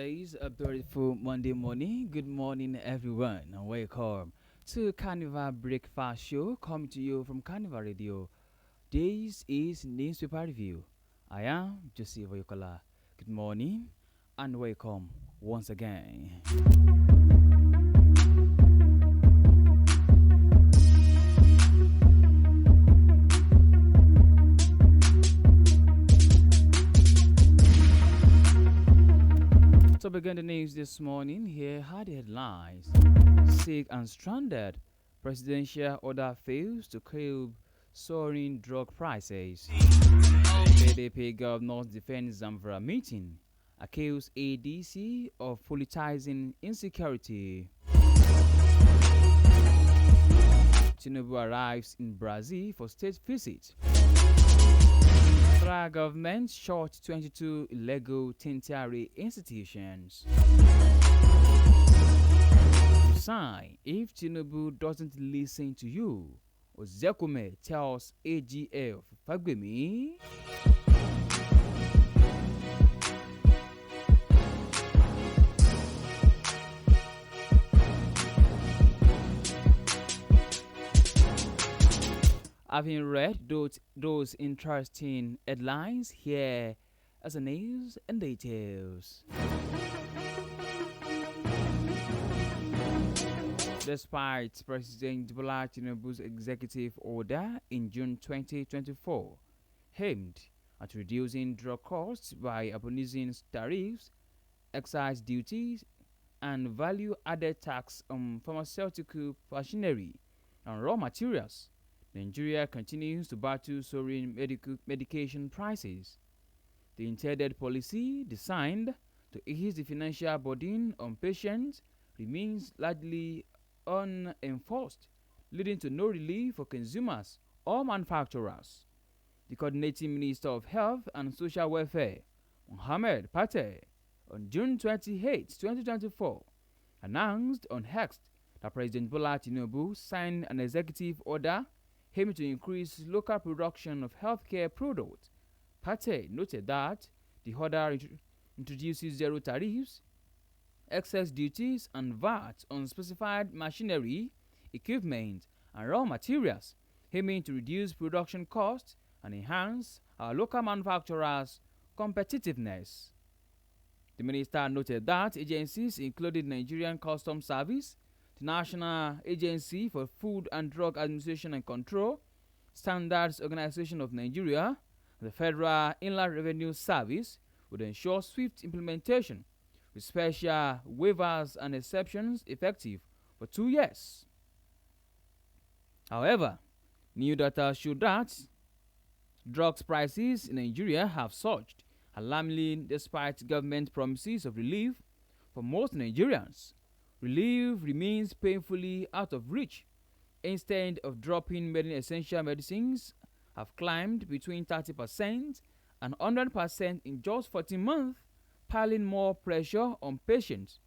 says a beautiful Monday morning. Good morning, everyone, and welcome to Carnival Breakfast Show coming to you from Carnival Radio. This is Newspaper Review. I am Joseph Oyokola. Good morning and welcome once again. To begin the news this morning, here are the headlines. Sick and stranded. Presidential order fails to curb soaring drug prices. PDP governors defend Zamfara meeting. Accuse ADC of politicizing insecurity. Tinubu arrives in Brazil for state visit. Federal government short 22 illegal tertiary institutions. Resign if Tinubu doesn't listen to you. Ozekume tells AGF Fagbemi. Having read those interesting headlines, here as the news and details. Despite President Bola Tinubu's executive order in June 2024, aimed at reducing drug costs by abolising tariffs, excise duties, and value-added tax on pharmaceutical machinery and raw materials, Nigeria continues to battle soaring medication prices. The intended policy, designed to ease the financial burden on patients, remains largely unenforced, leading to no relief for consumers or manufacturers. The Coordinating Minister of Health and Social Welfare, Mohammed Pate, on June 28, 2024, announced on X that President Bola Tinubu signed an executive order aiming to increase local production of healthcare products. Pate noted that the order introduces zero tariffs, excess duties, and VAT on specified machinery, equipment, and raw materials, aiming to reduce production costs and enhance our local manufacturers' competitiveness. The minister noted that agencies including Nigerian Customs Service, the National Agency for Food and Drug Administration and Control, Standards Organization of Nigeria, and the Federal Inland Revenue Service would ensure swift implementation with special waivers and exceptions effective for 2 years. However, new data showed that drugs prices in Nigeria have surged alarmingly despite government promises of relief for most Nigerians. Relief remains painfully out of reach. Instead of dropping, many essential medicines have climbed between 30% and 100% in just 14 months, piling more pressure on patients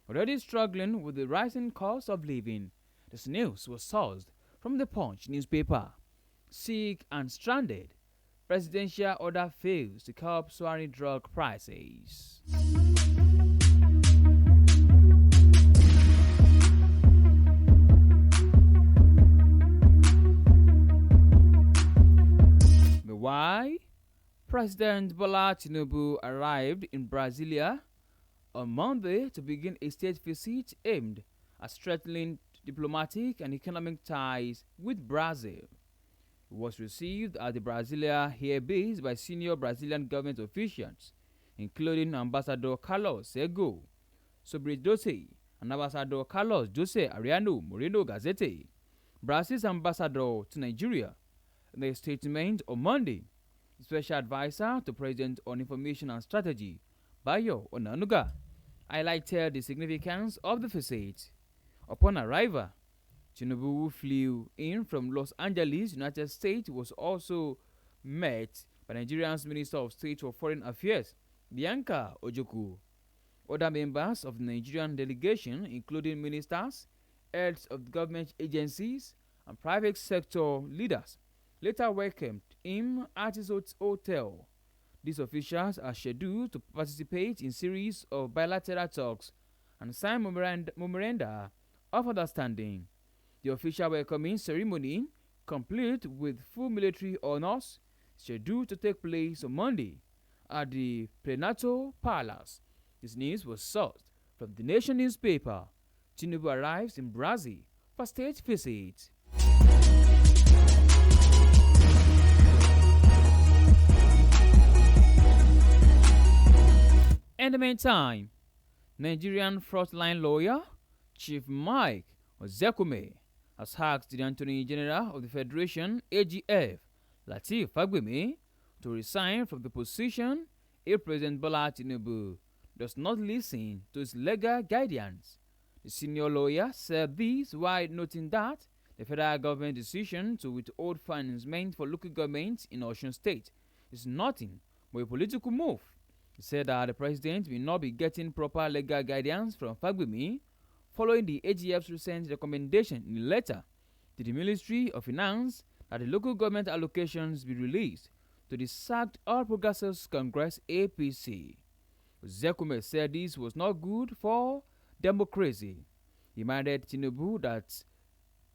already struggling with the rising cost of living. This news was sourced from the Punch newspaper. Sick and stranded. Presidential order fails to curb soaring drug prices. Why? President Bola Tinubu arrived in Brasilia on Monday to begin a state visit aimed at strengthening diplomatic and economic ties with Brazil. He was received at the Brasilia air base by senior Brazilian government officials, including Ambassador Carlos Sego Sobredoce and Ambassador Carlos Jose Ariano Moreno Gazete, Brazil's ambassador to Nigeria. In a statement on Monday, the Special Advisor to President on Information and Strategy, Bayo Onanuga, highlighted the significance of the visit. Upon arrival, Tinubu, who flew in from Los Angeles, United States, was also met by Nigeria's Minister of State for Foreign Affairs, Bianca Ojukwu. Other members of the Nigerian delegation, including ministers, heads of government agencies, and private sector leaders, later welcomed him at his hotel. These officials are scheduled to participate in series of bilateral talks and sign memoranda of understanding. The official welcoming ceremony, complete with full military honors, scheduled to take place on Monday at the Prenatal Palace. This news was sourced from the Nation newspaper. Tinubu arrives in Brazil for state visit. In the meantime, Nigerian frontline lawyer Chief Mike Ozekume has asked the Attorney General of the Federation (AGF) Lateef Fagbemi to resign from the position if President Bola Tinubu does not listen to his legal guidance. The senior lawyer said this while noting that the federal government decision to withhold financement for local governments in Oyo State is nothing but a political move. He said that the president will not be getting proper legal guidance from Fagbemi following the AGF's recent recommendation in a letter to the Ministry of Finance that the local government allocations be released to the sacked All Progressives Congress (APC). Zekume said this was not good for democracy. He reminded Tinubu that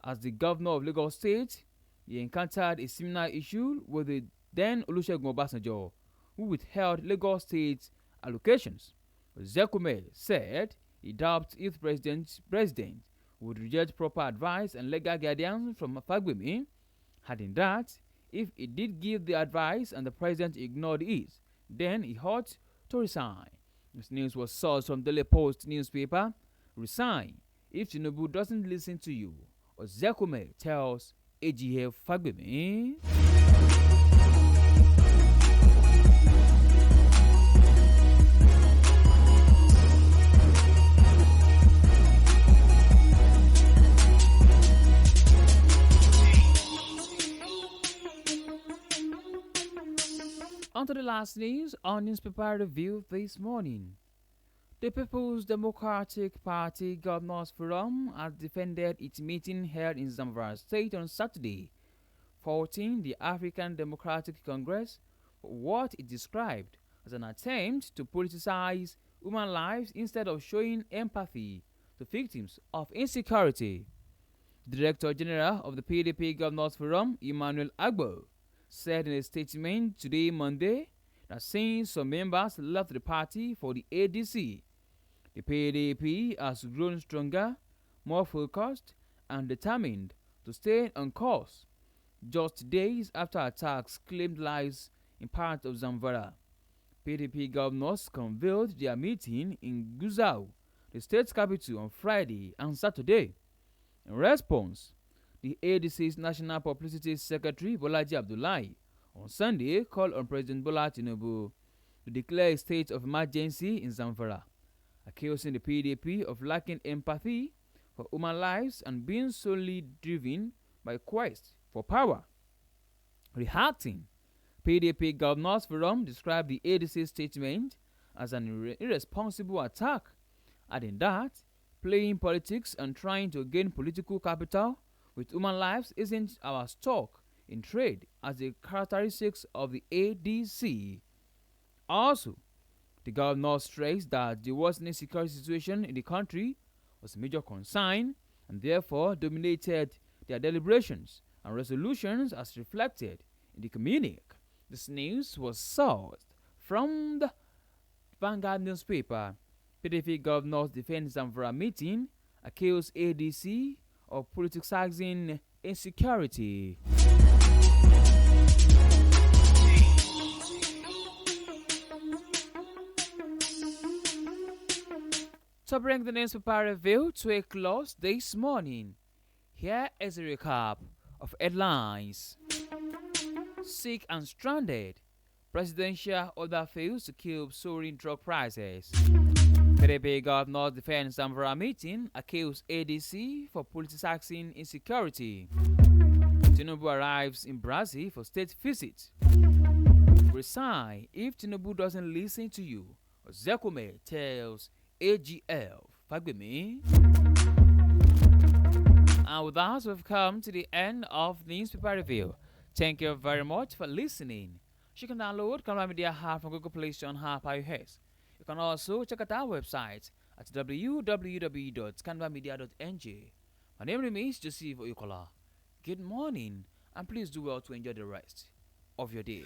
as the governor of Lagos State, he encountered a similar issue with the then Olusegun Obasanjo, who withheld Lagos State allocations. Zekume said he doubts if President would reject proper advice and legal guidance from Fagbemi, adding that if he did give the advice and the president ignored it, then he ought to resign. This news was sourced from Daily Post newspaper. Resign if Tinubu doesn't listen to you, Ozekume tells AGF Fagbemi. On to the last news on newspaper review this morning. The People's Democratic Party Governors Forum has defended its meeting held in Zamfara State on Saturday, faulting the African Democratic Congress for what it described as an attempt to politicize human lives instead of showing empathy to victims of insecurity. The Director General of the PDP Governors Forum, Emmanuel Agbo, said in a statement today, Monday, that since some members left the party for the ADC, the PDP has grown stronger, more focused, and determined to stay on course. Just days after attacks claimed lives in part of Zamfara, PDP governors convened their meeting in Gusau, the state capital, on Friday and Saturday. In response, the ADC's National Publicity Secretary Bolaji Abdullahi on Sunday called on President Bola Tinubu to declare a state of emergency in Zamfara, accusing the PDP of lacking empathy for human lives and being solely driven by quest for power. Reacting, PDP Governors Forum described the ADC statement as an irresponsible attack, adding that playing politics and trying to gain political capital with human lives isn't our stock in trade as the characteristics of the ADC. Also, the governor stressed that the worsening security situation in the country was a major concern and therefore dominated their deliberations and resolutions as reflected in the communique. This news was sourced from the Vanguard newspaper. PDP governors defend Zamfara meeting, accuse ADC of politicizing insecurity. To bring the newspaper review to a close this morning, here is a recap of headlines. Sick and stranded. Presidential order fails to curb soaring drug prices. PDP governors defend Zamfara meeting, accuse ADC for politicizing insecurity. Tinubu arrives in Brazil for state visit. Resign if Tinubu doesn't listen to you, Zekume tells AGF Fagbemi. And with that, we've come to the end of the newspaper review. Thank you very much for listening. You can download Carnival Media app from Google Play Store and app iOS. You can also check out our website at www.carnivalmedia.ng. My name remains Joseph Oyukola. Good morning, and please do well to enjoy the rest of your day.